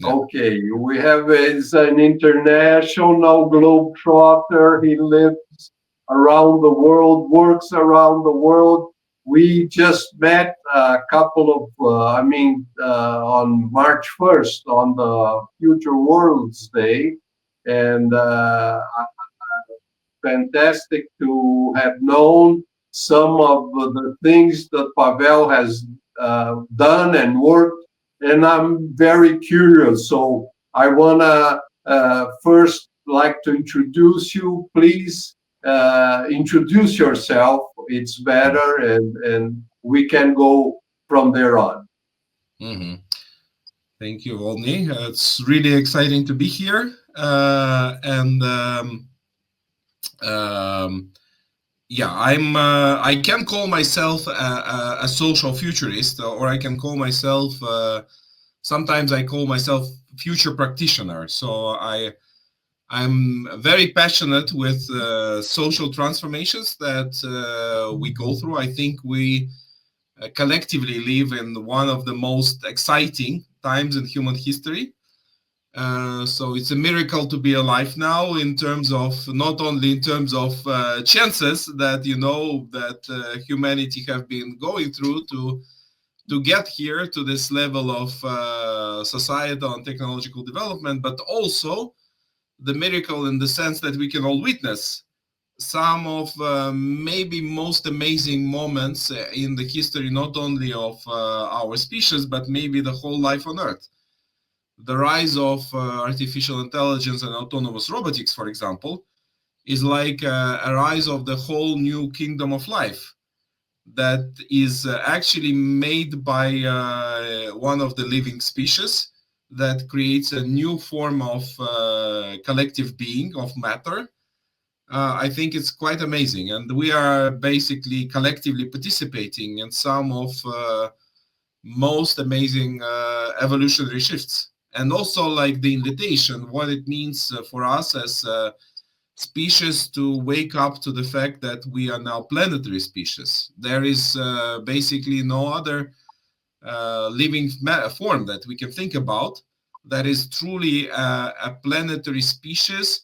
Yeah. Okay, we have is an international globetrotter. He lives around the world, works around the world. We just met a couple of, on March 1st on the Future Worlds Day, and fantastic to have known some of the things that Pavel has done and worked, and I'm very curious. So I want to first like to introduce you. Please introduce yourself. It's better, and we can go from there on. Hmm. Thank you, Volney. It's really exciting to be here. Um, yeah, I can call myself a social futurist, or I can call myself. Sometimes I call myself future practitioner. So I'm very passionate with social transformations that we go through. I think we collectively live in one of the most exciting times in human history. So it's a miracle to be alive now, in terms of not only in terms of chances that that humanity have been going through to get here to this level of societal and technological development, but also the miracle in the sense that we can all witness some of maybe most amazing moments in the history, not only of our species, but maybe the whole life on Earth. The rise of artificial intelligence and autonomous robotics, for example, is like a rise of the whole new kingdom of life that is actually made by one of the living species that creates a new form of collective being of matter. I think it's quite amazing, and we are basically collectively participating in some of most amazing evolutionary shifts. And also, like the invitation, what it means for us as species to wake up to the fact that we are now planetary species. There is basically no other living form that we can think about that is truly a planetary species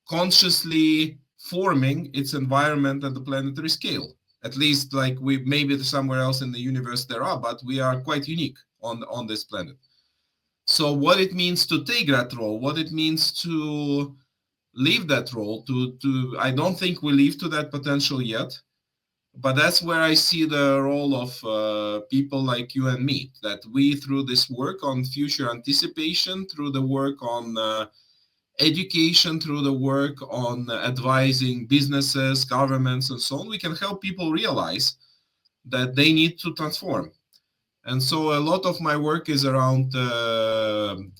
consciously forming its environment at the planetary scale. At least, like, we maybe somewhere else in the universe there are, but we are quite unique on this planet. So what it means to take that role, what it means to leave that role, to I don't think we live to that potential yet, but that's where I see the role of people like you and me, that we, through this work on future anticipation, through the work on education, through the work on advising businesses, governments, and so on, we can help people realize that they need to transform. And so a lot of my work is around the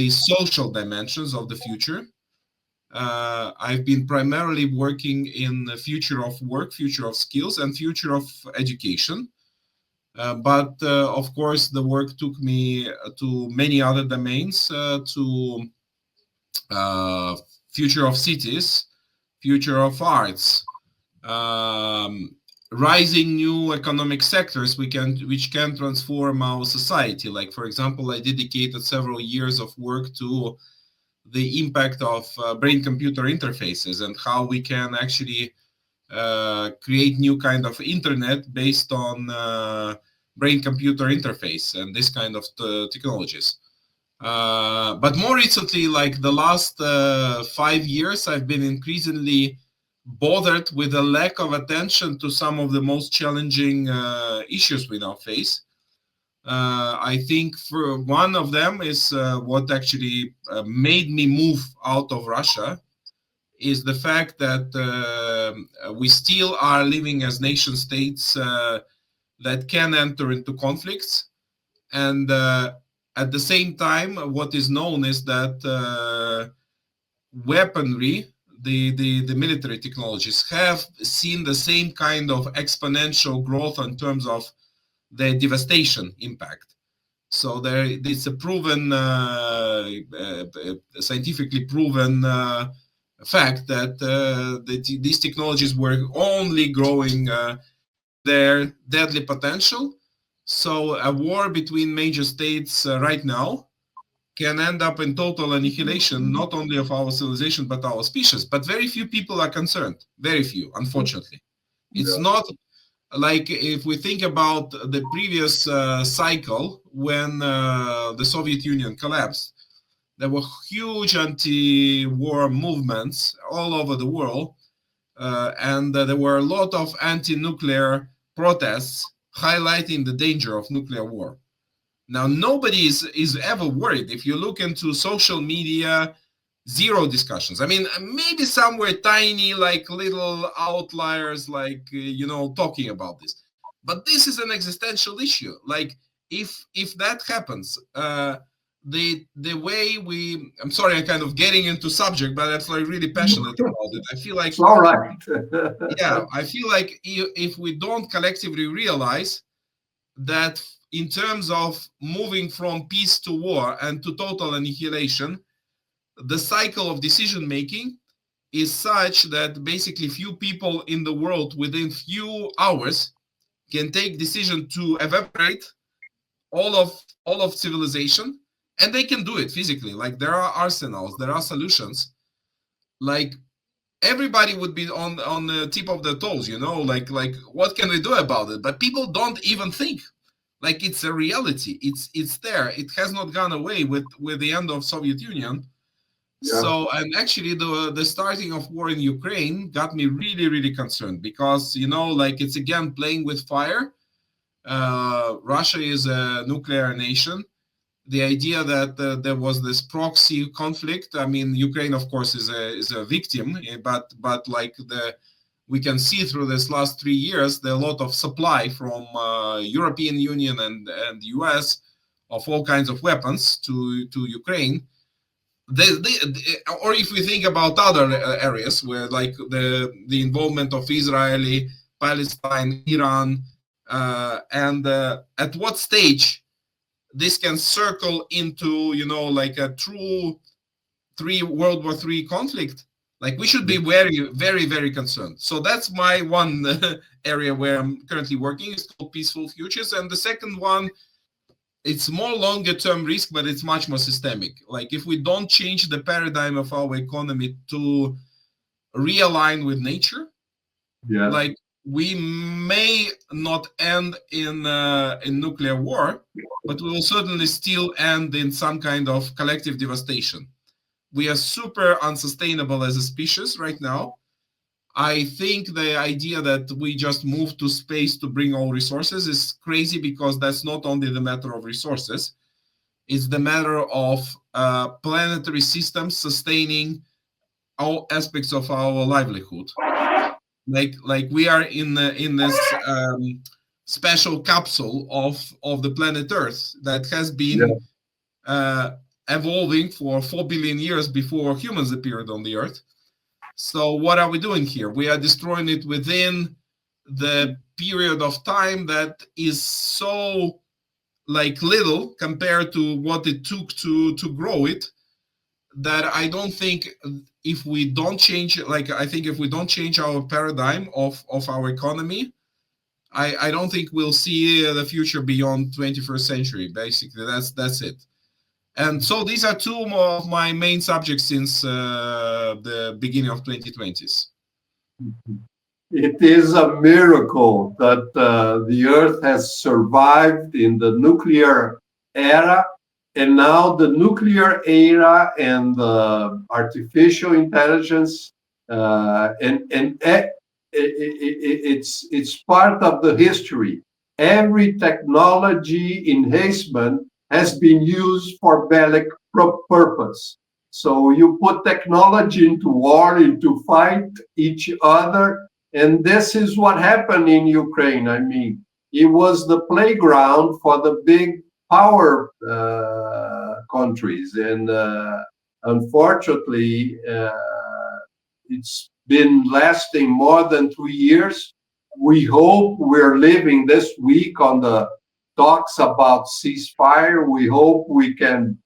social dimensions of the future. I've been primarily working in the future of work, future of skills, and future of education. But of course, the work took me to many other domains, to uh, future of cities, future of arts, um, rising new economic sectors which can transform our society. Like, for example, I dedicated several years of work to the impact of brain-computer interfaces and how we can actually create new kind of internet based on brain-computer interface and this kind of technologies. But more recently, like the last 5 years, I've been increasingly bothered with the lack of attention to some of the most challenging issues we now face. I think for one of them is what actually made me move out of Russia is the fact that we still are living as nation states that can enter into conflicts. And at the same time, what is known is that weaponry, the military technologies, have seen the same kind of exponential growth in terms of the devastation impact. So there, it's a proven, scientifically proven fact that these technologies were only growing their deadly potential. So a war between major states right now can end up in total annihilation, not only of our civilization, but our species. But very few people are concerned. Very few, unfortunately. It's Yeah. not like if we think about the previous cycle when the Soviet Union collapsed, there were huge anti-war movements all over the world, and there were a lot of anti-nuclear protests highlighting the danger of nuclear war. Now, nobody is ever worried. If you look into social media, zero discussions. I mean, maybe somewhere tiny, like little outliers, like talking about this. But this is an existential issue. Like, if that happens, the way we, I'm sorry, I'm kind of getting into subject, but I'm like really passionate about it. I feel It's like, all right. yeah, I feel like if we don't collectively realize that in terms of moving from peace to war and to total annihilation, the cycle of decision making is such that basically few people in the world within few hours can take decision to evaporate all of civilization, and they can do it physically. Like there are arsenals, there are solutions. Like everybody would be on the tip of their toes, like what can we do about it? But people don't even think. Like it's a reality. It's there. It has not gone away with the end of Soviet Union. Yeah. So, and actually, the starting of war in Ukraine got me really, really concerned because like it's again playing with fire. Russia is a nuclear nation. The idea that there was this proxy conflict. I mean, Ukraine, of course, is a victim, but like we can see through this last 3 years, there are a lot of supply from European Union and US of all kinds of weapons to Ukraine. Or if we think about other areas where like the involvement of Israeli, Palestine, Iran, and at what stage this can circle into like a true World War III conflict. Like we should be very, very, very concerned. So that's my one area where I'm currently working. It's called Peaceful Futures, and the second one, it's more longer term risk, but it's much more systemic. Like if we don't change the paradigm of our economy to realign with nature, Yeah. like we may not end in nuclear war, but we will certainly still end in some kind of collective devastation. We are super unsustainable as a species right now. I think the idea that we just move to space to bring all resources is crazy because that's not only the matter of resources, it's the matter of planetary systems sustaining all aspects of our livelihood. Like we are in this special capsule of the planet Earth that has Yeah. been uh, evolving for 4 billion years before humans appeared on the Earth. So what are we doing here? We are destroying it within the period of time that is so like little compared to what it took to grow it, that I don't think if we don't change, like I think if we don't change our paradigm of our economy, I don't think we'll see the future beyond 21st century. Basically, that's it. And so these are two of my main subjects since the beginning of 2020s. It is a miracle that the Earth has survived in the nuclear era, and now the nuclear era and the artificial intelligence, it's part of the history. Every technology enhancement has been used for bellic purpose. So you put technology into war, into fight each other, and this is what happened in Ukraine. I mean, it was the playground for the big power countries. And unfortunately, it's been lasting more than 2 years. We hope we're living this week on the talks about ceasefire. We hope we can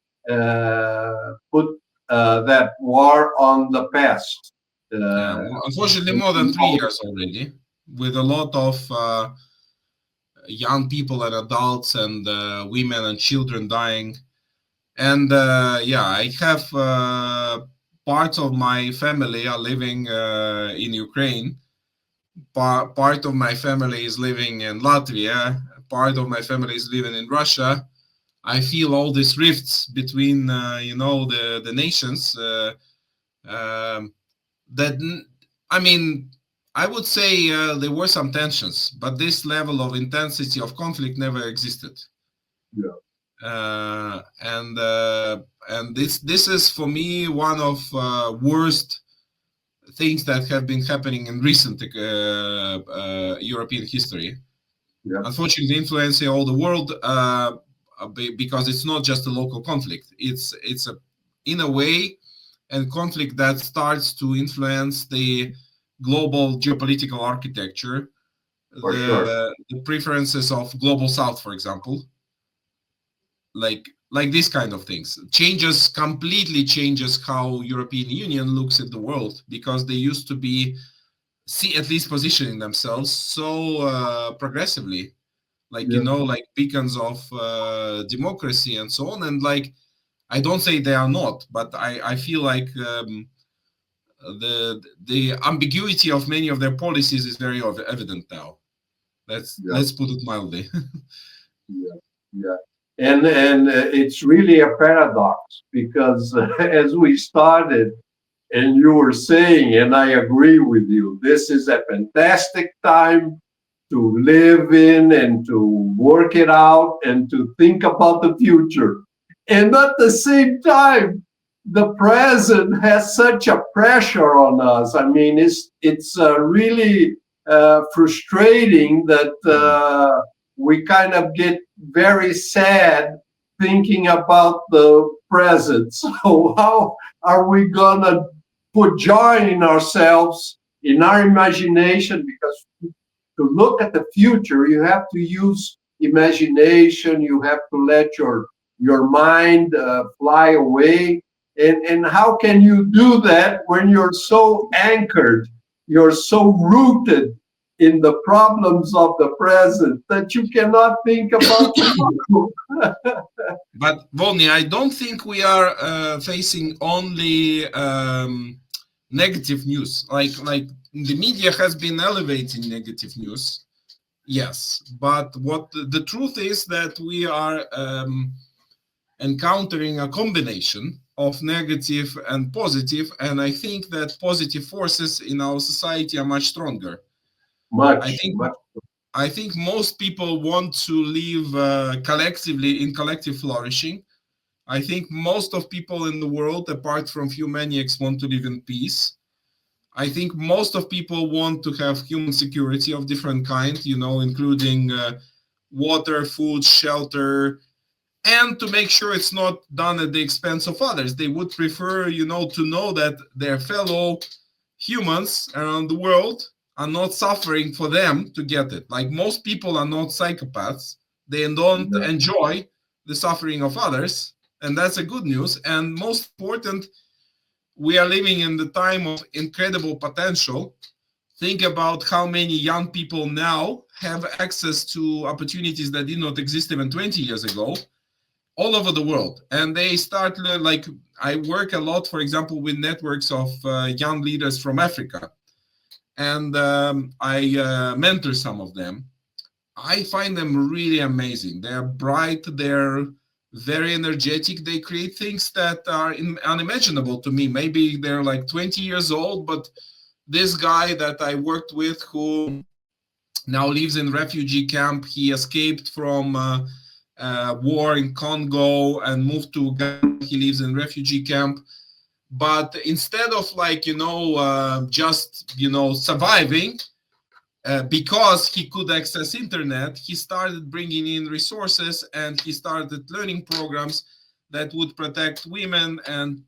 put that war on the past. Yeah, Uh, well, unfortunately, more than 3 years already, with a lot of young people and adults and women and children dying. And yeah, I have part of my family are living in Ukraine. Part of my family is living in Latvia. Part of my family is living in Russia. I feel all these rifts between, the nations. Um, that I mean, I would say there were some tensions, but this level of intensity of conflict never existed. Yeah. And this is for me one of worst things that have been happening in recent European history. Yeah. Unfortunately, influencing all the world because it's not just a local conflict. It's a in a way and conflict that starts to influence the global geopolitical architecture, For sure. the preferences of global south, for example, like these kind of things completely changes how European Union looks at the world, because they used to be see at least positioning themselves so progressively, like Yeah. like beacons of democracy and so on. And like, I don't say they are not, but I feel like the ambiguity of many of their policies is very evident now. Yeah. Let's put it mildly. Yeah. Yeah. And it's really a paradox because as we started, and you were saying, and I agree with you, this is a fantastic time to live in and to work it out and to think about the future. And at the same time, the present has such a pressure on us. I mean, it's really frustrating that Mm. we kind of get very sad thinking about the present. So how are we gonna put joy in ourselves, in our imagination? Because to look at the future, you have to use imagination. You have to let your mind fly away. And how can you do that when you're so anchored, you're so rooted in the problems of the present that you cannot think about tomorrow? But Volny, I don't think we are facing only negative news. Like the media has been elevating negative news, yes. But what the truth is that we are encountering a combination of negative and positive, and I think that positive forces in our society are much stronger. I Much, think much. I think most people want to live collectively in collective flourishing. I think most of people in the world, apart from few maniacs, want to live in peace. I think most of people want to have human security of different kind, including water, food, shelter, and to make sure it's not done at the expense of others. They would prefer, to know that their fellow humans around the world are not suffering for them to get it. Like, most people are not psychopaths. They don't Yeah, enjoy the suffering of others, and that's a good news. And most important, we are living in the time of incredible potential. Think about how many young people now have access to opportunities that did not exist even 20 years ago, all over the world. And they start, like, I work a lot, for example, with networks of young leaders from Africa, and I mentor some of them. I find them really amazing. They're bright, they're very energetic. They create things that are unimaginable to me. Maybe they're like 20 years old, but this guy that I worked with, who now lives in refugee camp, he escaped from war in Congo and moved to Ghana. He lives in refugee camp. But instead of, like, just, surviving, because he could access internet, he started bringing in resources, and he started learning programs that would protect women and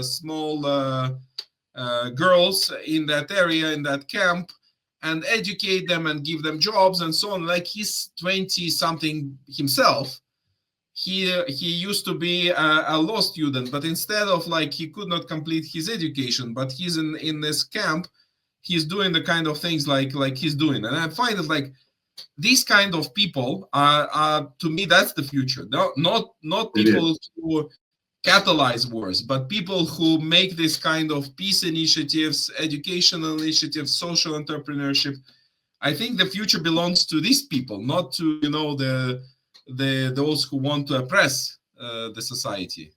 small girls in that area, in that camp, and educate them and give them jobs and so on. Like, he's 20 something himself. He used to be a law student, but instead of, like, he could not complete his education, but he's in this camp, he's doing the kind of things like he's doing. And I find it like, these kind of people are to me, that's the future. No, not It is. people who catalyze wars, but people who make this kind of peace initiatives, educational initiatives, social entrepreneurship. I think the future belongs to these people, not to the those who want to oppress the society.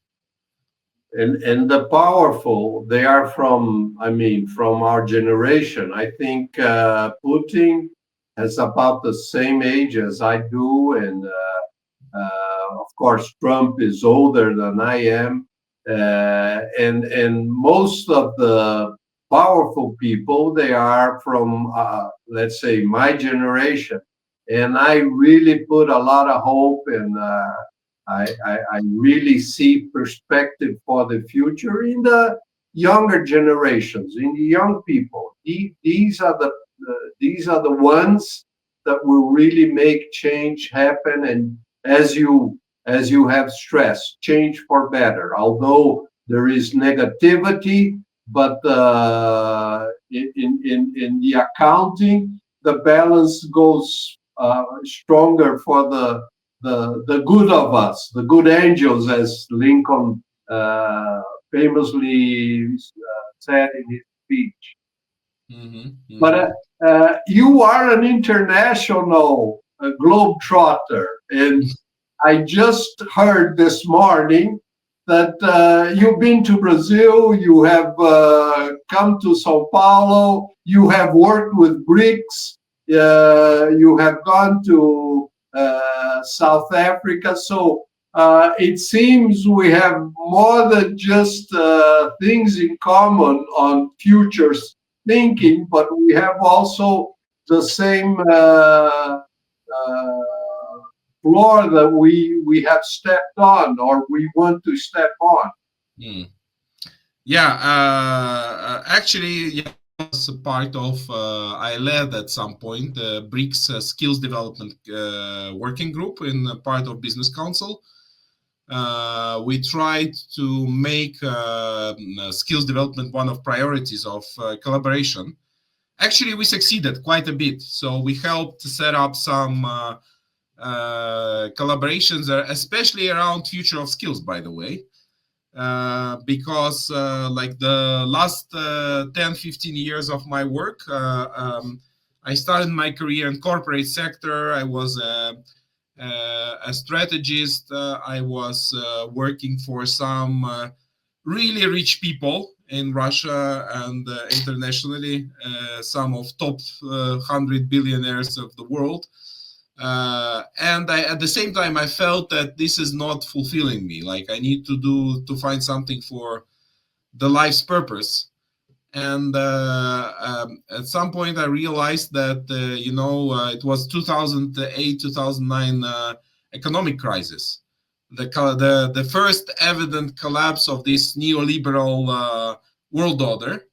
And the powerful, they are from, I mean, from our generation. I think Putin has about the same age as I do, and of course Trump is older than I am, and most of the powerful people, they are from let's say my generation, and I really put a lot of hope and. I really see perspective for the future in the younger generations, in the young people. These are the ones that will really make change happen. And as you have stressed, change for better. Although there is negativity, but in the accounting, the balance goes stronger for the good of us, the good angels, as Lincoln famously said in his speech. Hmm. But Hmm. you are an international globetrotter, and I just heard this morning that you've been to Brazil, you have come to Sao Paulo, you have worked with BRICS, you have gone to South Africa. So it seems we have more than just things in common on futures thinking, but we have also the same floor that we have stepped on or we want to step on. Hmm. Yeah, actually, yeah, I was a part of. I led at some point the BRICS Skills Development Working Group in part of Business Council. We tried to make skills development one of priorities of collaboration. Actually, we succeeded quite a bit. So we helped set up some collaborations, especially around future of skills, by the way, because like the last 10, 15 years of my work, I started my career in corporate sector. I was a strategist. I was working for some really rich people in Russia and internationally, some of top 100 billionaires of the world. And at the same time, I felt that this is not fulfilling me. Like I need to find something for the life's purpose. And at some point, I realized that it was 2008, 2009 economic crisis, the first evident collapse of this neoliberal world order,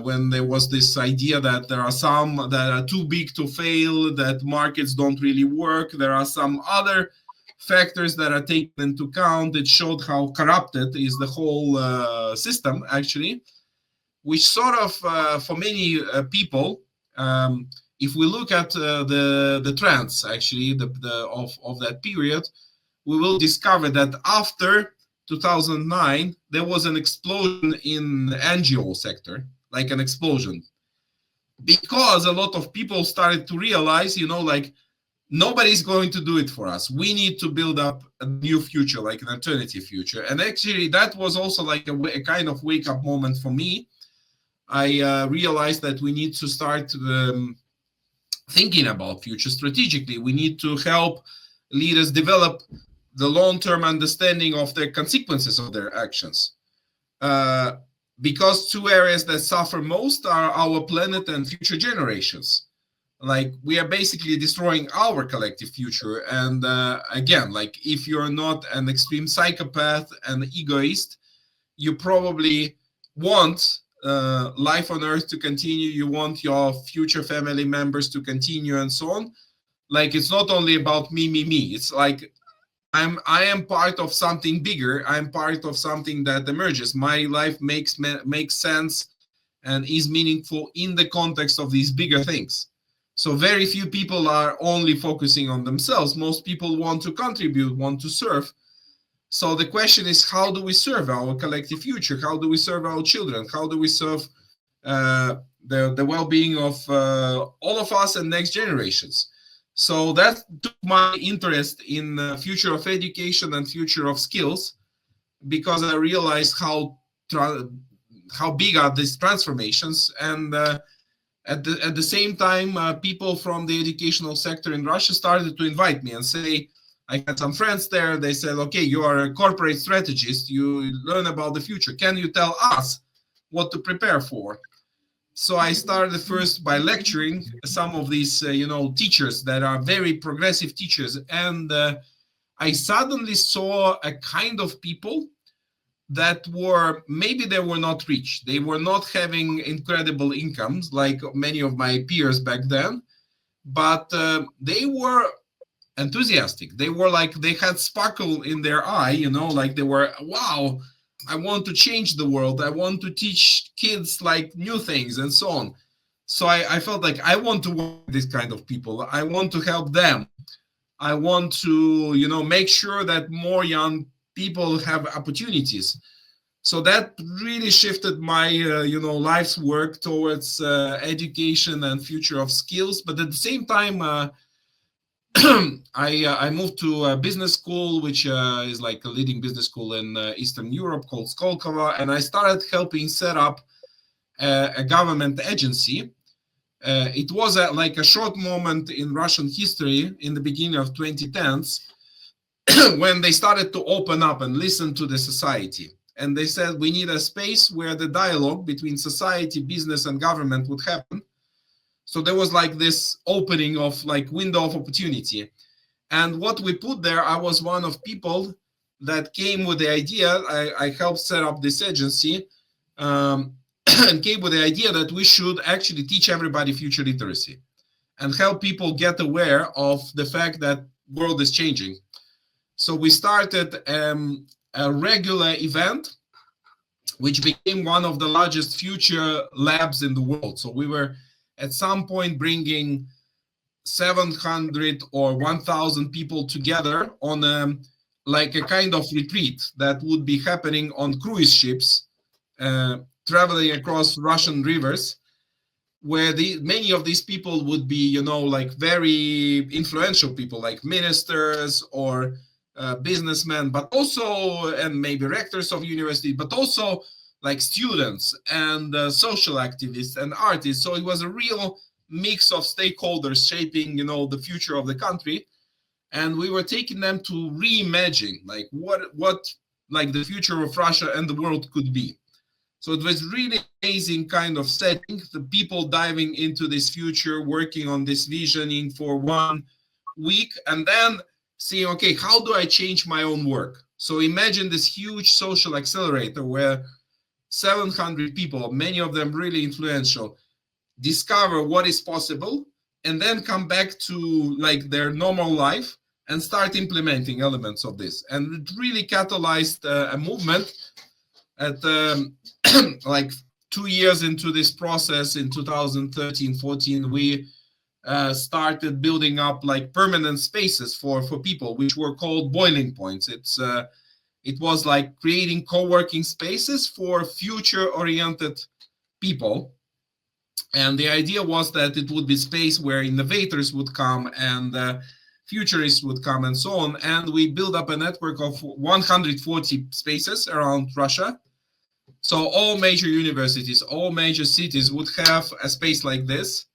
when there was this idea that there are some that are too big to fail, that markets don't really work. There are some other factors that are taken into account. It showed how corrupted is the whole system, actually, which sort of, for many people, if we look at the trends, actually, of that period, we will discover that after 2009, there was an explosion in the NGO sector, like an explosion, because a lot of people started to realize, like nobody's going to do it for us. We need to build up a new future, like an alternative future. And actually, that was also like a kind of wake up moment for me. I realized that we need to start thinking about future strategically. We need to help leaders develop the long-term understanding of the consequences of their actions. Uh, because two areas that suffer most are our planet and future generations. Like we are basically destroying our collective future. And again, like if you're not an extreme psychopath and egoist, you probably want life on Earth to continue. You want your future family members to continue, and so on. Like it's not only about me. It's like I am part of something bigger. I'm part of something that emerges. My life makes sense and is meaningful in the context of these bigger things. So very few people are only focusing on themselves. Most people want to contribute, want to serve. So the question is, how do we serve our collective future? How do we serve our children? How do we serve the well-being of all of us and next generations? So that took my interest in future of education and future of skills, because I realized how big are these transformations. And at the same time, people from the educational sector in Russia started to invite me and say, I had some friends there. They said, okay, you are a corporate strategist. You learn about the future. Can you tell us what to prepare for? So I started first by lecturing some of these, teachers that are very progressive teachers. And I suddenly saw a kind of people that were, maybe they were not rich. They were not having incredible incomes like many of my peers back then, but they were enthusiastic. They were like, they had sparkle in their eye, like they were, wow, I want to change the world. I want to teach kids like new things and so on. So I felt like I want to work with this kind of people. I want to help them. I want to, make sure that more young people have opportunities. So that really shifted my, life's work towards education and future of skills. But at the same time, I moved to a business school, which is like a leading business school in Eastern Europe called Skolkovo, and I started helping set up a government agency. It was like a short moment in Russian history in the beginning of 2010s when they started to open up and listen to the society. And they said, we need a space where the dialogue between society, business, and government would happen. So there was like this opening of like window of opportunity. And what we put there, I was one of people that came with the idea. I helped set up this agency and came with the idea that we should actually teach everybody future literacy and help people get aware of the fact that world is changing. So we started a regular event, which became one of the largest future labs in the world. So we were at some point bringing 700 or 1,000 people together on like a kind of retreat that would be happening on cruise ships, traveling across Russian rivers, where many of these people would be, like very influential people, like ministers or businessmen, but also, and maybe rectors of university, but also like students and social activists and artists. So it was a real mix of stakeholders shaping, the future of the country. And we were taking them to reimagine like what like the future of Russia and the world could be. So it was really amazing kind of setting, the people diving into this future, working on this visioning for 1 week, and then seeing, okay, how do I change my own work? So imagine this huge social accelerator where 700 people, many of them really influential, discover what is possible and then come back to like their normal life and start implementing elements of this. And it really catalyzed a movement at like 2 years into this process. In 2013-14, we started building up like permanent spaces for people, which were called boiling points. It was like creating co-working spaces for future-oriented people. And the idea was that it would be space where innovators would come and futurists would come and so on. And we built up a network of 140 spaces around Russia. So all major universities, all major cities would have a space like this.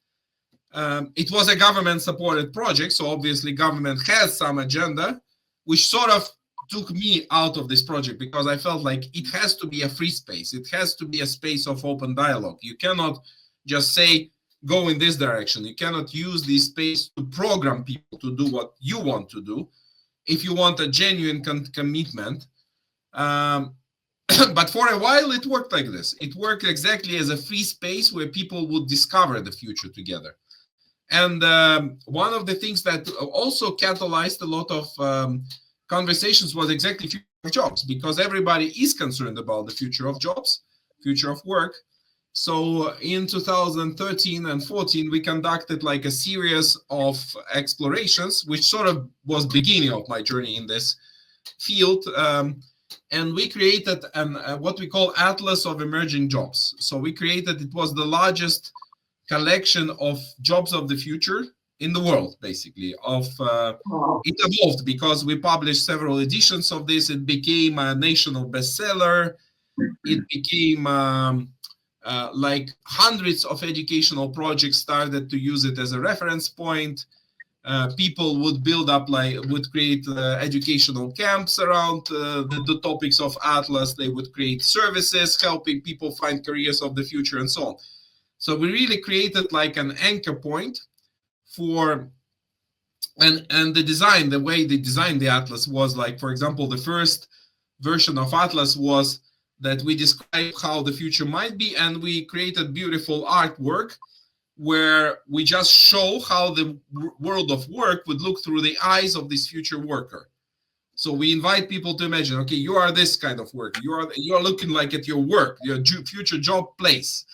It was a government-supported project, so obviously government has some agenda, which sort of took me out of this project because I felt like it has to be a free space. It has to be a space of open dialogue. You cannot just say, go in this direction. You cannot use this space to program people to do what you want to do. If you want a genuine commitment, but for a while it worked like this. It worked exactly as a free space where people would discover the future together. And one of the things that also catalyzed a lot of conversations was exactly future of jobs, because everybody is concerned about the future of jobs, future of work. So in 2013 and 14, we conducted like a series of explorations, which sort of was beginning of my journey in this field. And we created an what we call Atlas of Emerging Jobs. So we created, it was the largest collection of jobs of the future in the world, basically. It evolved because we published several editions of this. It became a national bestseller. It became like hundreds of educational projects started to use it as a reference point. People would build up, like, would create educational camps around the topics of Atlas. They would create services helping people find careers of the future and so on. So we really created like an anchor point for, and the design, the way they designed the Atlas was like, for example, the first version of Atlas was that we describe how the future might be, and we created beautiful artwork where we just show how the world of work would look through the eyes of this future worker. So we invite people to imagine, okay, you are this kind of worker. You are looking like at your work, your future job place,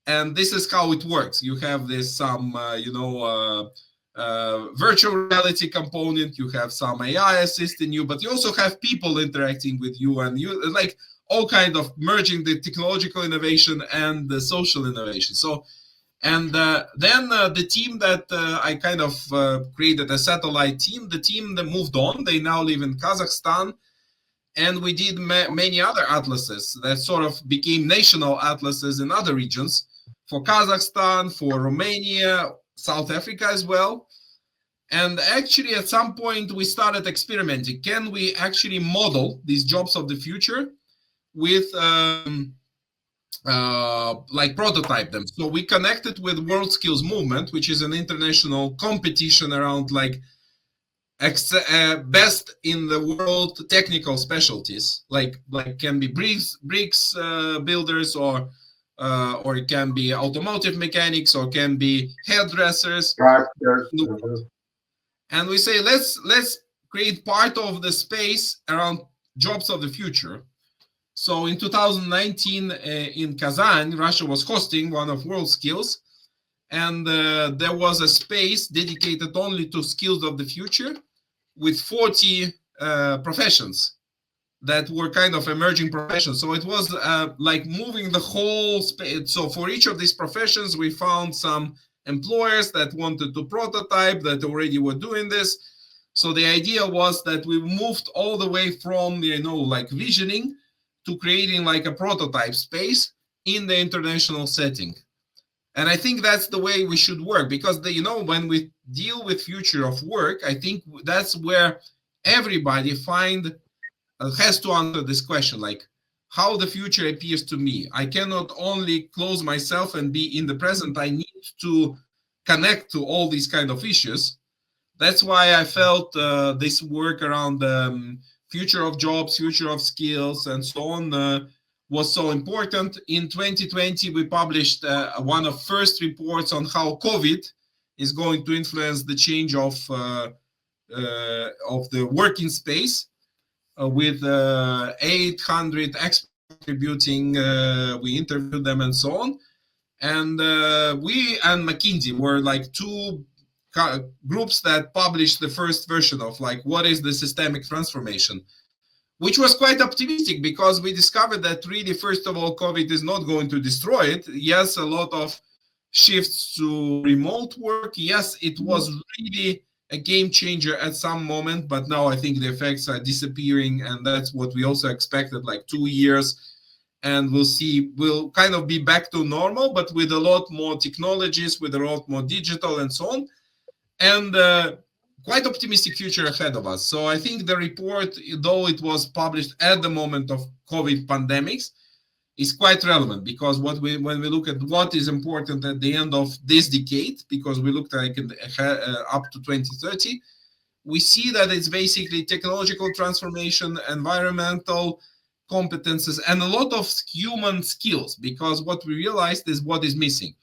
and this is how it works. You have this virtual reality component. You have some AI assisting you, but you also have people interacting with you, and you like all kind of merging the technological innovation and the social innovation. So, and then the team that I kind of created a satellite team. The team that moved on. They now live in Kazakhstan, and we did many other atlases that sort of became national atlases in other regions, for Kazakhstan, for Romania, South Africa as well. And actually, at some point, we started experimenting. Can we actually model these jobs of the future with like prototype them? So we connected with World Skills Movement, which is an international competition around like best in the world technical specialties, like can be bricks builders, or it can be automotive mechanics, or can be hairdressers. And we say, let's create part of the space around jobs of the future. So in 2019 in Kazan, Russia was hosting one of World Skills, and there was a space dedicated only to skills of the future, with 40 professions that were kind of emerging professions. So it was like moving the whole space. So for each of these professions, we found some employers that wanted to prototype, that already were doing this. So the idea was that we moved all the way from, like visioning to creating like a prototype space in the international setting. And I think that's the way we should work, because when we deal with future of work, I think that's where everybody has to answer this question, like how the future appears to me. I cannot only close myself and be in the present. I need to connect to all these kind of issues. That's why I felt this work around future of jobs, future of skills, and so on was so important. In 2020, we published one of first reports on how COVID is going to influence the change of the working space, with 800 experts contributing. We interviewed them and so on. And we and McKinsey were like two groups that published the first version of like what is the systemic transformation, which was quite optimistic, because we discovered that really, first of all, COVID is not going to destroy it. Yes, a lot of shifts to remote work. Yes, it was really a game changer at some moment, but now I think the effects are disappearing, and that's what we also expected, like 2 years, and we'll kind of be back to normal, but with a lot more technologies, with a lot more digital and so on, and quite optimistic future ahead of us. So I think the report, though it was published at the moment of COVID pandemics, is quite relevant, because when we look at what is important at the end of this decade, because we looked like up to 2030, we see that it's basically technological transformation, environmental competences, and a lot of human skills, because what we realized is what is missing: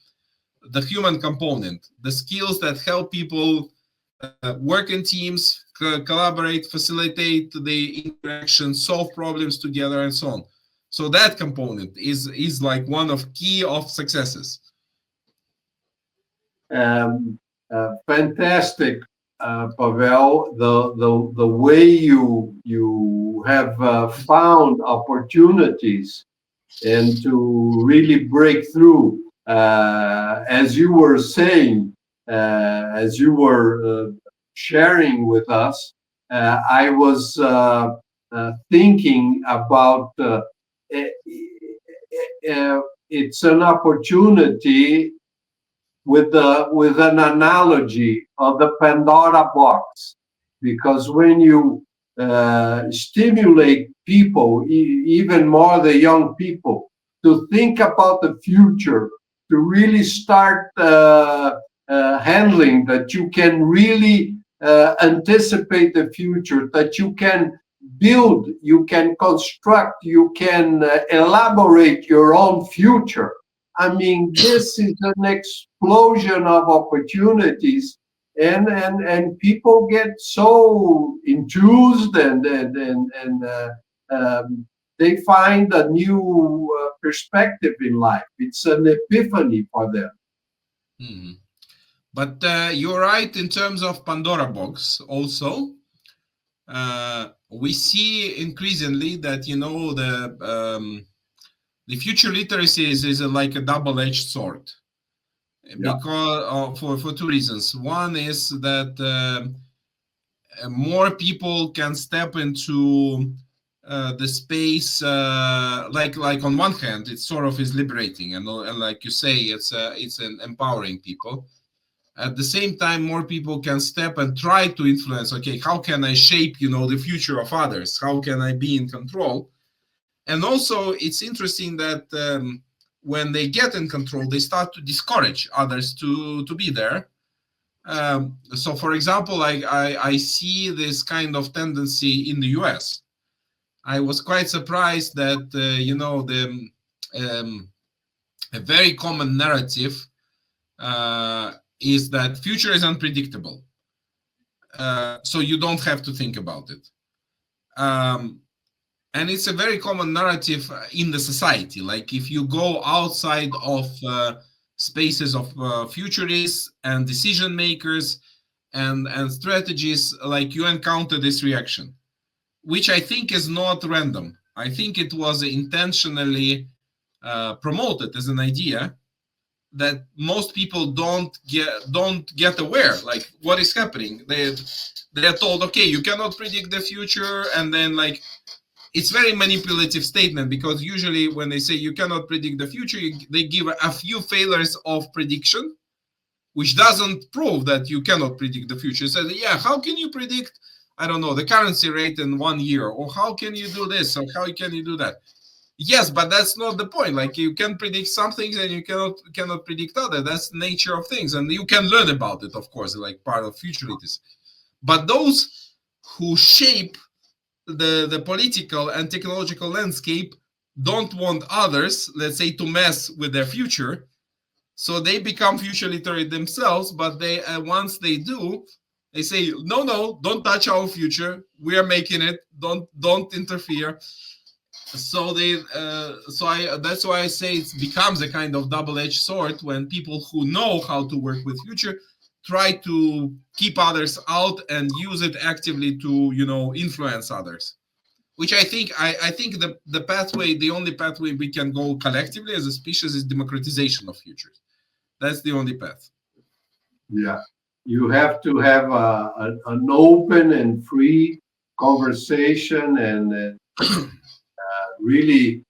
the human component, the skills that help people work in teams, collaborate, facilitate the interaction, solve problems together, and so on. So that component is like one of key of successes. Fantastic, Pavel. The way you have found opportunities and to really break through, as you were saying, as you were sharing with us, I was thinking about it's an opportunity with an analogy of the Pandora box, because when you stimulate people, even more the young people, to think about the future, to really start handling that you can really anticipate the future, that you can build, you can construct, you can elaborate your own future. I mean, this is an explosion of opportunities, and people get so enthused, and they find a new perspective in life. It's an epiphany for them. Mhm. But you're right in terms of Pandora box also. We see increasingly that, you know, the future literacy is like a double-edged sword, Yeah. because for two reasons. One is that more people can step into the space, like on one hand it sort of is liberating, and like you say, it's an empowering people. At the same time, more people can step and try to influence, okay, how can I shape, you know, the future of others, how can I be in control. And also it's interesting that when they get in control, they start to discourage others to be there. So for example, I see this kind of tendency in the US. I was quite surprised that you know, um, a very common narrative is that future is unpredictable, so you don't have to think about it. Um, and it's a very common narrative in the society. Like if you go outside of spaces of futurists and decision makers and strategies, like you encounter this reaction, which I think is not random. I think it was intentionally promoted as an idea that most people don't get aware, like what is happening. They are told, okay, you cannot predict the future, and then like it's very manipulative statement, because usually when they say you cannot predict the future, they give a few failures of prediction, which doesn't prove that you cannot predict the future. So yeah, how can you predict, I don't know, the currency rate in 1 year, or how can you do this, or how can you do that? Yes, but that's not the point. Like you can predict some things and you cannot predict other. That's the nature of things, and you can learn about it, of course, like part of futurities. But those who shape the political and technological landscape don't want others, let's say, to mess with their future, so they become future literate themselves. But they once they do, they say, no, no, don't touch our future, we are making it, don't interfere. So they so I that's why I say it becomes a kind of double-edged sword when people who know how to work with future try to keep others out and use it actively to, you know, influence others. Which I think the pathway, the only pathway we can go collectively as a species is democratization of futures. That's the only path. Yeah. You have to have an open and free conversation, and really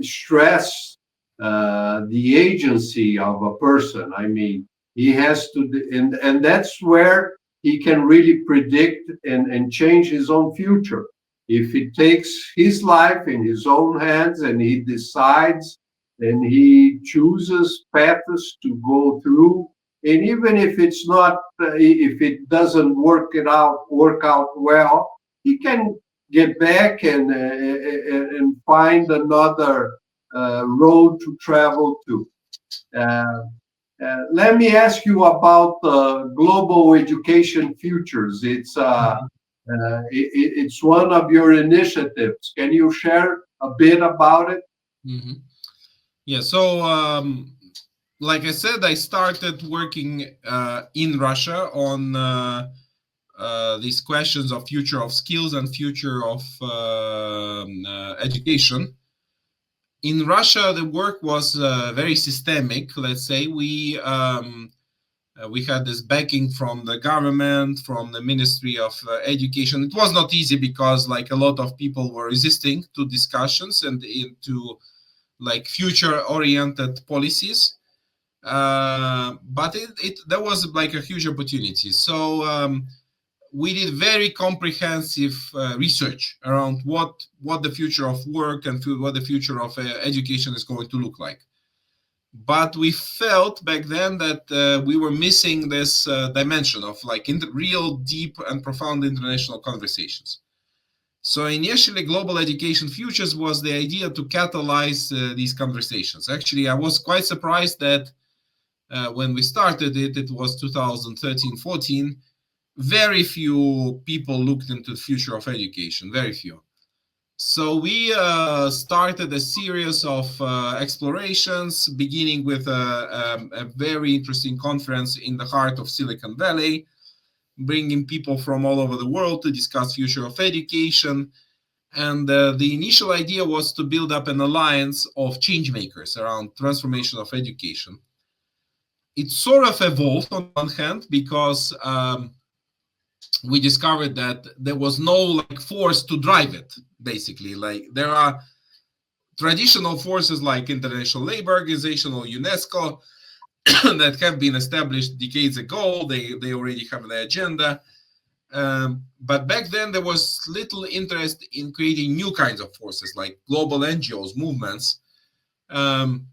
stress the agency of a person. I mean, he has to, and that's where he can really predict and change his own future. If he takes his life in his own hands and he decides and he chooses paths to go through, and even if it's not, if it doesn't work out well, he can get back and find another road to travel to. Uh, Let me ask you about global education futures. It's one of your initiatives. Can you share a bit about it? Mhm. Yeah. So, like I said, I started working in Russia on these questions of future of skills and future of education. In Russia, the work was very systemic. Let's say we had this backing from the government, from the Ministry of Education. It was not easy because, like, a lot of people were resisting to discussions and into like future-oriented policies. But there was like a huge opportunity. So we did very comprehensive research around what the future of work and what the future of education is going to look like. But we felt back then that we were missing this dimension of like real deep and profound international conversations. So initially, Global Education Futures was the idea to catalyze these conversations. Actually, I was quite surprised that when we started it, it was 2013-14. Very few people looked into the future of education, very few. So we started a series of explorations, beginning with a very interesting conference in the heart of Silicon Valley, bringing people from all over the world to discuss future of education. And the initial idea was to build up an alliance of change makers around transformation of education. It sort of evolved on one hand because we discovered that there was no like force to drive it. Basically, like there are traditional forces like International Labor Organization or UNESCO that have been established decades ago. They already have an agenda. But back then there was little interest in creating new kinds of forces like global NGOs, movements. Um,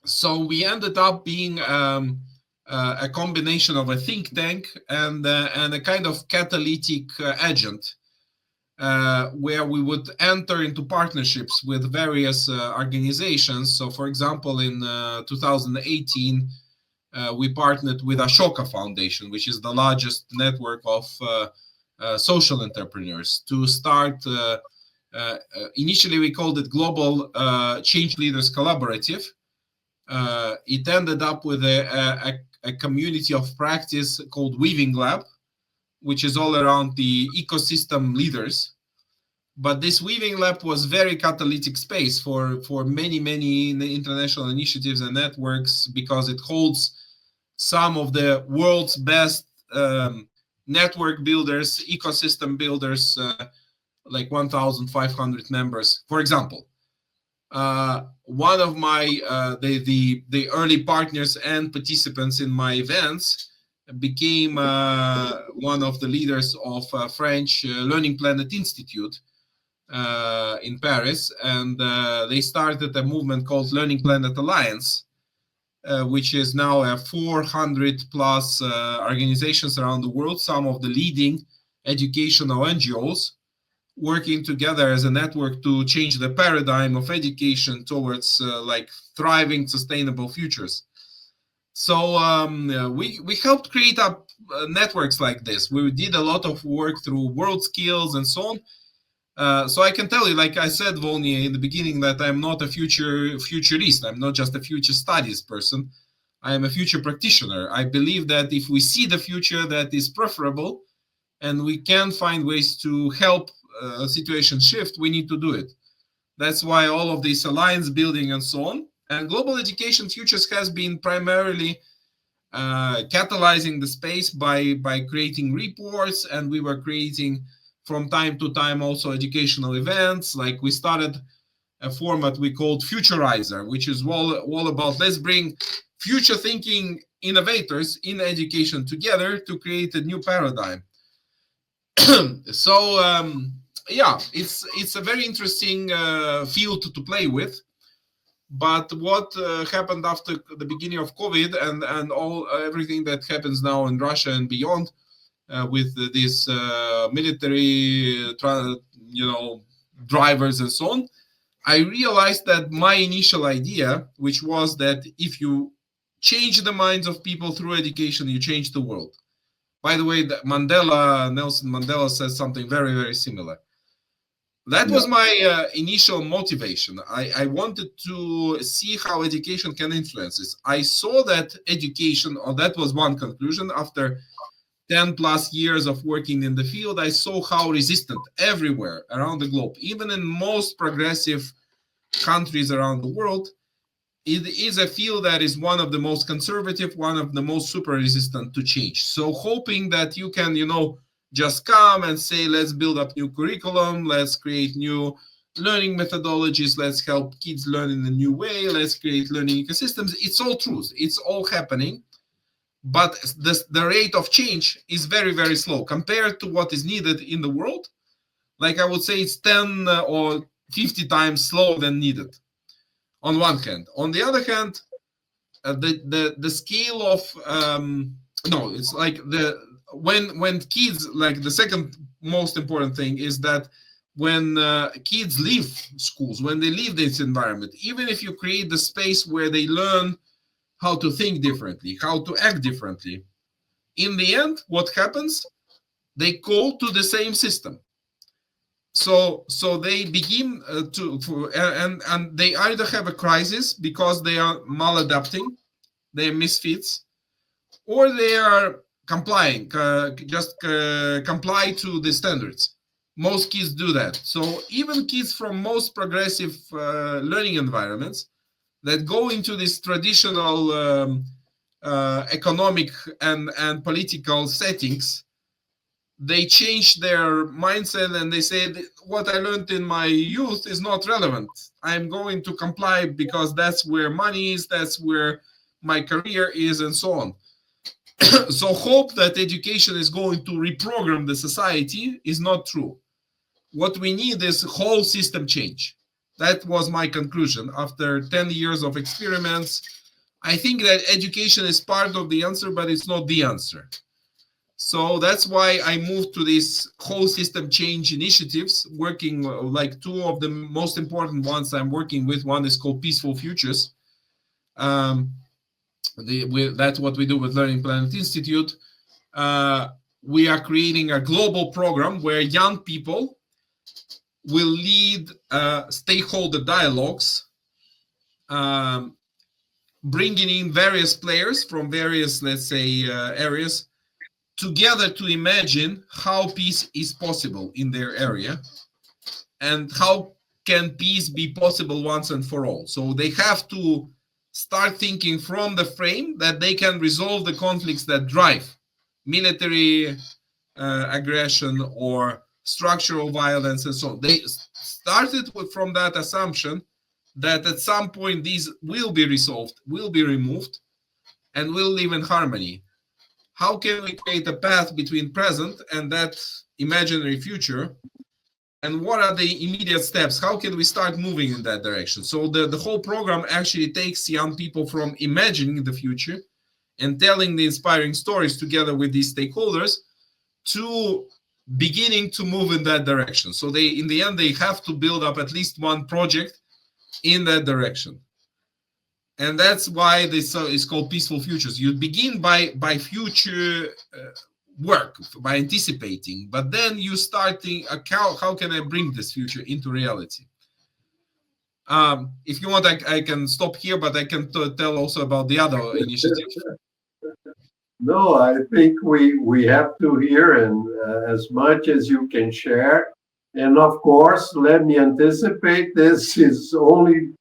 so we ended up being a combination of a think tank and a kind of catalytic agent where we would enter into partnerships with various organizations. So, for example, in 2018, we partnered with Ashoka Foundation, which is the largest network of social entrepreneurs, to start. Initially, we called it Global Change Leaders Collaborative. It ended up with a community of practice called Weaving Lab, which is all around the ecosystem leaders. But this Weaving Lab was very catalytic space for many international initiatives and networks because it holds some of the world's best network builders, ecosystem builders, like 1,500 members. For example, one of my the early partners and participants in my events became one of the leaders of French Learning Planet Institute in Paris, and they started a movement called Learning Planet Alliance, which is now 400 plus organizations around the world, some of the leading educational NGOs, working together as a network to change the paradigm of education towards like thriving, sustainable futures. So we helped create up networks like this. We did a lot of work through World Skills and so on. So I can tell you, like I said, Volny, in the beginning, that I'm not a futurist. I'm not just a future studies person. I am a future practitioner. I believe that if we see the future that is preferable and we can find ways to help a situation shift, we need to do it. That's why all of this alliance building and so on. And Global Education Futures has been primarily catalyzing the space by creating reports, and we were creating from time to time also educational events. Like we started a format we called Futurizer, which is all about let's bring future thinking innovators in education together to create a new paradigm. So yeah, it's a very interesting field to play with. But what happened after the beginning of COVID and all everything that happens now in Russia and beyond, with these military, drivers and so on, I realized that my initial idea, which was that if you change the minds of people through education, you change the world. By the way, Nelson Mandela says something very, very similar. That Yeah. was my initial motivation. I wanted to see how education can influence this. I saw that education, or that was one conclusion after 10 plus years of working in the field. I saw how resistant everywhere around the globe, even in most progressive countries around the world, it is a field that is one of the most conservative, one of the most super resistant to change. So hoping that you can, just come and say, let's build up new curriculum, let's create new learning methodologies, let's help kids learn in a new way, let's create learning ecosystems. It's all truth. It's all happening. But the rate of change is very, very slow compared to what is needed in the world. Like I would say it's 10 or 50 times slower than needed on one hand. On the other hand, the scale of no, it's like when kids, like the second most important thing is that when kids leave schools, when they leave this environment, even if you create the space where they learn how to think differently, how to act differently, in the end, what happens? They go to the same system. So they begin and they either have a crisis because they are maladapting, they're misfits, or they are complying, just comply to the standards. Most kids do that. So even kids from most progressive learning environments that go into this traditional economic and political settings, they change their mindset and they say, what I learned in my youth is not relevant. I'm going to comply because that's where money is, that's where my career is, and so on. So hope that education is going to reprogram the society is not true. What we need is whole system change. That was my conclusion after 10 years of experiments. I think that education is part of the answer, but it's not the answer. So that's why I moved to these whole system change initiatives, working like two of the most important ones I'm working with. One is called Peaceful Futures. Um, that's what we do with Learning Planet Institute. We are creating a global program where young people will lead stakeholder dialogues, um, bringing in various players from various, let's say, areas together to imagine how peace is possible in their area and how can peace be possible once and for all. So they have to start thinking from the frame that they can resolve the conflicts that drive military aggression or structural violence and so on. They started from that assumption that at some point these will be resolved, will be removed, and will live in harmony. How can we create a path between present and that imaginary future? And what are the immediate steps? How can we start moving in that direction? So the whole program actually takes young people from imagining the future and telling the inspiring stories together with these stakeholders to beginning to move in that direction. So they, in the end, they have to build up at least one project in that direction. And that's why this is called Peaceful Futures. You begin by future work, by anticipating, but then you start thinking, how can I bring this future into reality? If you want, I can stop here, but I can tell also about the other initiative. No, I think we have to hear and as much as you can share. And of course, let me anticipate this is only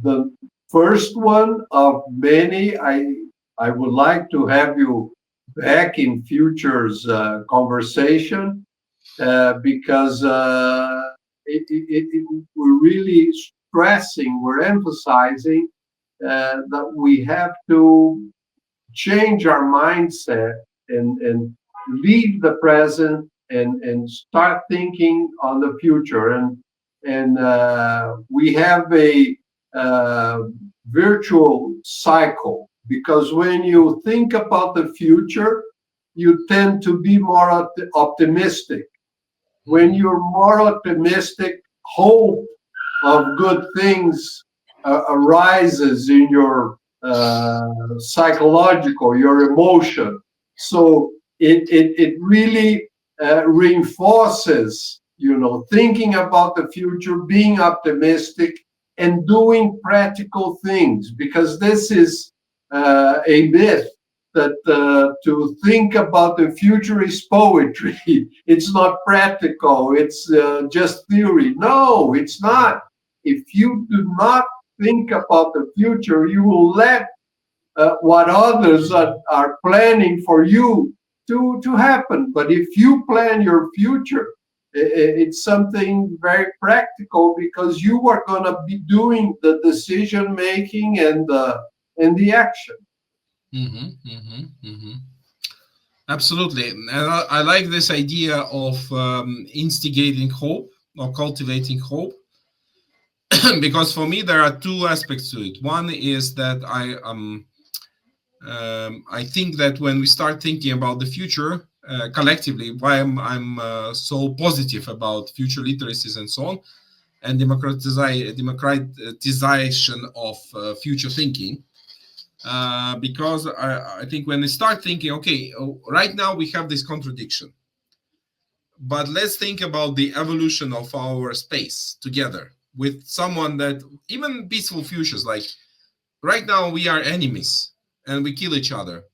the first one of many. I would like to have you back in futures conversation because we're really stressing, we're emphasizing that we have to change our mindset and leave the present and start thinking on the future. And we have a virtual cycle because when you think about the future, you tend to be more optimistic. When you're more optimistic, hope of good things arises in your psychological, your emotion. So it really reinforces thinking about the future, being optimistic, and doing practical things, because this is a myth that to think about the future is poetry. It's not practical. It's just theory. No, it's not. If you do not think about the future, you will let what others are planning for you to happen. But if you plan your future, it's something very practical, because you are going to be doing the decision making and the action. Absolutely. And I like this idea of instigating hope or cultivating hope, because for me there are two aspects to it. One is that I think that when we start thinking about the future collectively, why I'm so positive about future literacies and so on, and democratization of future thinking, because I think when we start thinking, okay, right now we have this contradiction, but let's think about the evolution of our space together with someone that even peaceful futures, like right now we are enemies and we kill each other.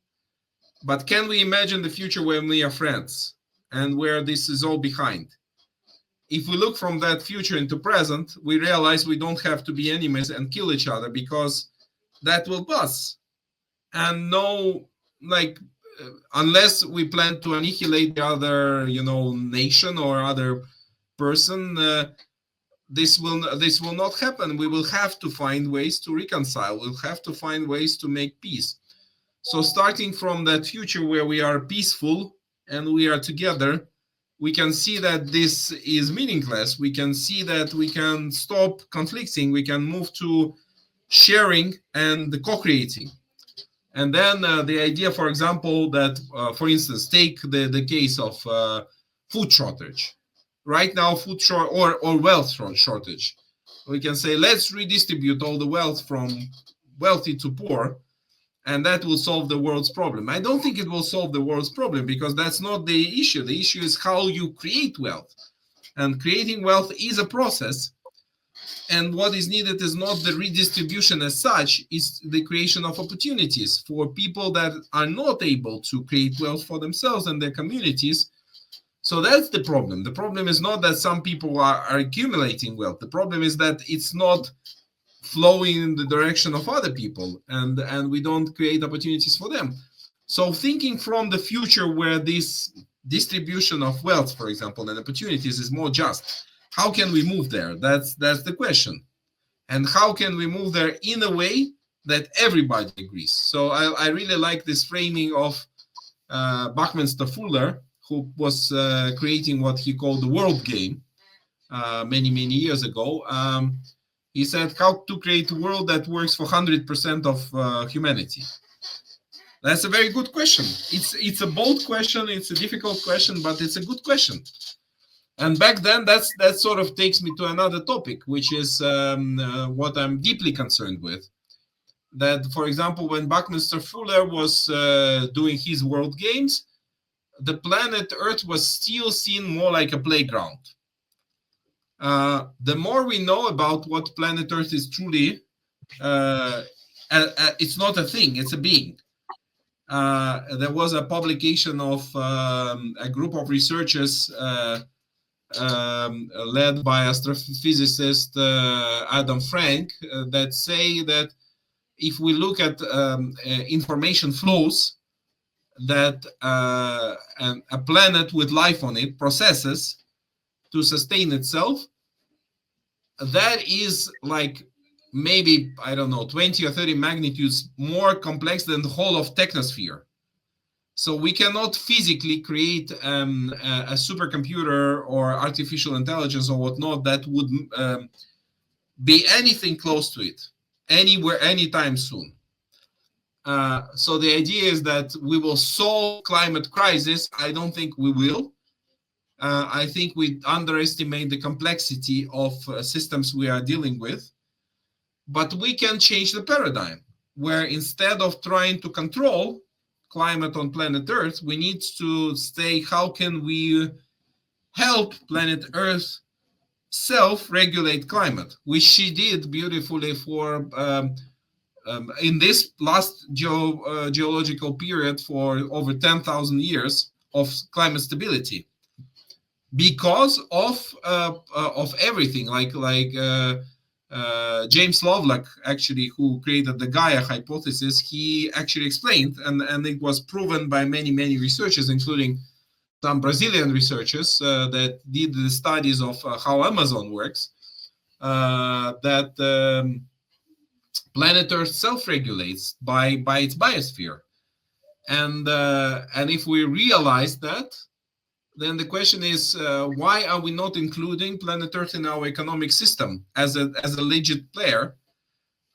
But can we imagine the future when we are friends and where this is all behind? If we look from that future into present, we realize we don't have to be enemies and kill each other, because that will pass. And no, like, unless we plan to annihilate the other, nation or other person, this will not happen. We will have to find ways to reconcile. We'll have to find ways to make peace. So starting from that future where we are peaceful and we are together, we can see that this is meaningless. We can see that we can stop conflicting. We can move to sharing and co-creating. And then the idea, for example, that, for instance, take the case of food shortage. Right now, food short or wealth shortage. We can say, let's redistribute all the wealth from wealthy to poor, and that will solve the world's problem. I don't think it will solve the world's problem, because that's not the issue. The issue is how you create wealth. And creating wealth is a process. And what is needed is not the redistribution as such, it's the creation of opportunities for people that are not able to create wealth for themselves and their communities. So that's the problem. The problem is not that some people are accumulating wealth. The problem is that it's not flowing in the direction of other people, and we don't create opportunities for them. So thinking from the future where this distribution of wealth, for example, and opportunities is more just, how can we move there? That's the question. And how can we move there in a way that everybody agrees? So I really like this framing of Buckminster Fuller, who was creating what he called the world game many years ago. He said how to create a world that works for 100% of humanity. That's a very good question. It's a bold question. It's a difficult question, but it's a good question. And back then, that sort of takes me to another topic, which is what I'm deeply concerned with. That, for example, when Buckminster Fuller was doing his world games, the planet Earth was still seen more like a playground. The more we know about what planet Earth is truly, it's not a thing, it's a being. There was a publication of a group of researchers led by astrophysicist Adam Frank that say that if we look at information flows that a planet with life on it processes to sustain itself, that is like maybe, I don't know, 20 or 30 magnitudes more complex than the whole of technosphere. So we cannot physically create a supercomputer or artificial intelligence or whatnot that would be anything close to it, anywhere, anytime soon. So the idea is that we will solve climate crisis. I don't think we will. I think we underestimate the complexity of systems we are dealing with. But we can change the paradigm, where instead of trying to control climate on planet Earth, we need to say, how can we help planet Earth self-regulate climate, which she did beautifully for in this last geological period for over 10,000 years of climate stability, because of everything, James Lovelock, actually, who created the Gaia hypothesis. He actually explained, and it was proven by many researchers, including some Brazilian researchers that did the studies of how Amazon works, that planet Earth self-regulates by its biosphere, and if we realize that, then the question is, why are we not including planet Earth in our economic system as a legit player?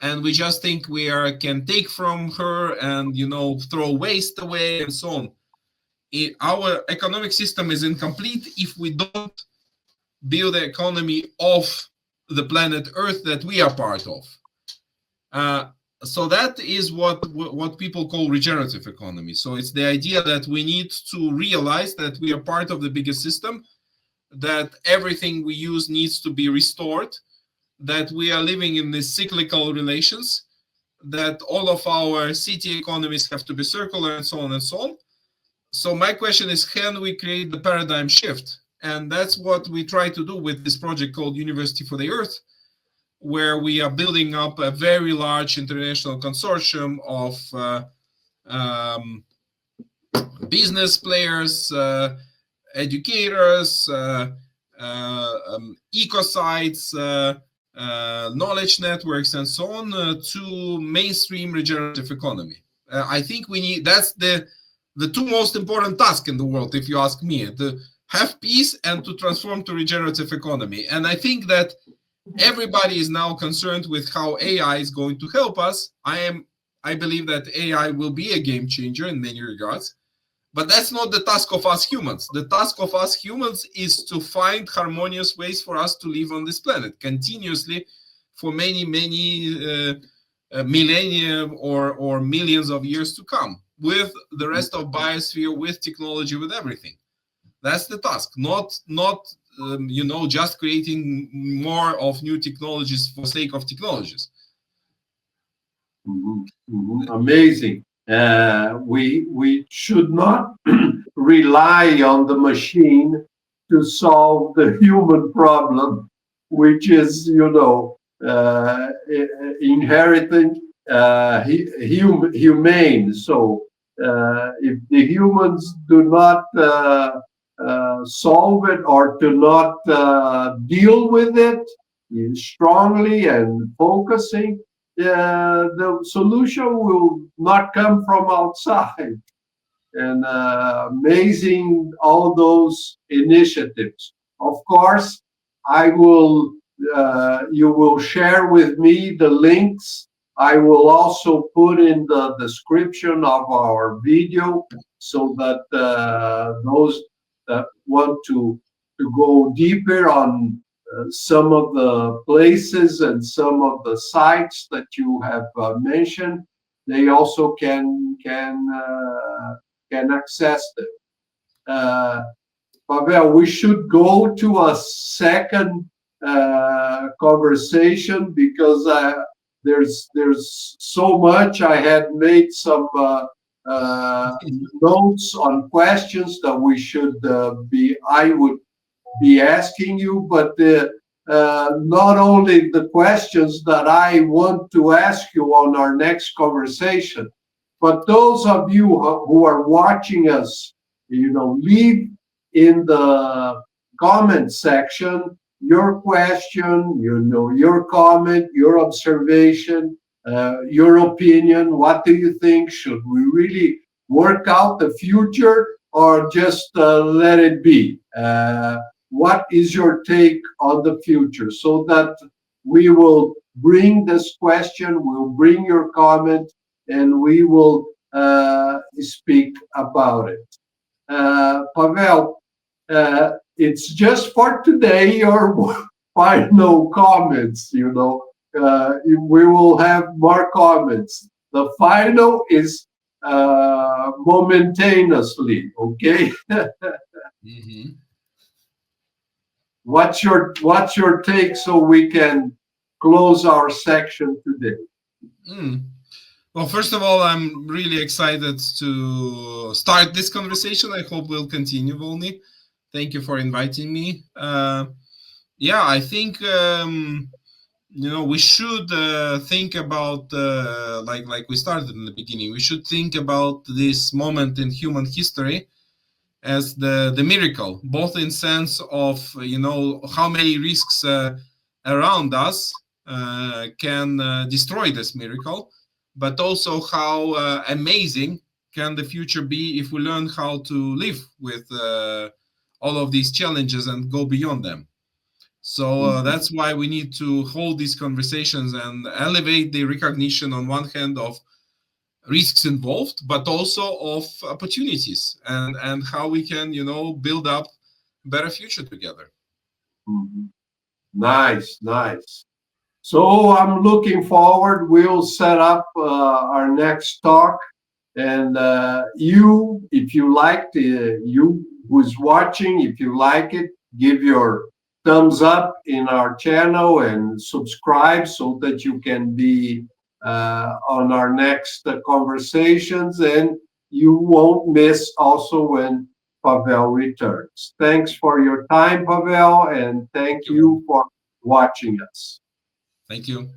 And we just think we can take from her and throw waste away and so on. Our economic system is incomplete if we don't build the economy of the planet Earth that we are part of. So that is what people call regenerative economy. So it's the idea that we need to realize that we are part of the bigger system, that everything we use needs to be restored, that we are living in these cyclical relations, that all of our city economies have to be circular, and so on and so on. So my question is, can we create the paradigm shift? And that's what we try to do with this project called University for the Earth, where we are building up a very large international consortium of business players, educators, ecosites, knowledge networks, and so on, to mainstream regenerative economy. I think that's the two most important tasks in the world, if you ask me, to have peace and to transform to regenerative economy. And I think that everybody is now concerned with how AI is going to help us. I believe that AI will be a game changer in many regards, but that's not the task of us humans. The task of us humans is to find harmonious ways for us to live on this planet continuously for many millennia or millions of years to come, with the rest of biosphere, with technology, with everything. That's the task, not just creating more of new technologies for sake of technologies. Amazing. We should not rely on the machine to solve the human problem, which is, inherently humane. So if the humans do not solve it, or do not deal with it strongly and focusing, the solution will not come from outside. And amazing, all those initiatives. Of course, you will share with me the links. I will also put in the description of our video, so that those that want to go deeper on some of the places and some of the sites that you have mentioned, they also can access them. Pavel, we should go to a second conversation, because there's so much. I had made some notes on questions that I would be asking you, but not only the questions that I want to ask you on our next conversation, but those of you who are watching us, leave in the comment section your question, your comment, your observation, your opinion. What do you think? Should we really work out the future, or just let it be? What is your take on the future? So that we will bring this question, we'll bring your comment, and we will speak about it. Pavel, it's just for today your final comments. We will have more comments. The final is momentaneously, okay? Mm-hmm. what's your take so we can close our section today? Mm. Well, first of all, I'm really excited to start this conversation. I hope we'll continue, Volny. Thank you for inviting me. Yeah, I think we should think about like we started in the beginning. We should think about this moment in human history as the miracle, both in sense of how many risks around us can destroy this miracle, but also how amazing can the future be if we learn how to live with all of these challenges and go beyond them. So that's why we need to hold these conversations and elevate the recognition on one hand of risks involved, but also of opportunities and how we can build up better future together. Mhm. Nice, nice. So I'm looking forward. We'll set up our next talk, and you, if you liked, you who's watching, if you like it, give your thumbs up in our channel and subscribe so that you can be on our next conversations, and you won't miss also when Pavel returns. Thanks for your time, Pavel, and thank Thank you. you for watching us. Thank you.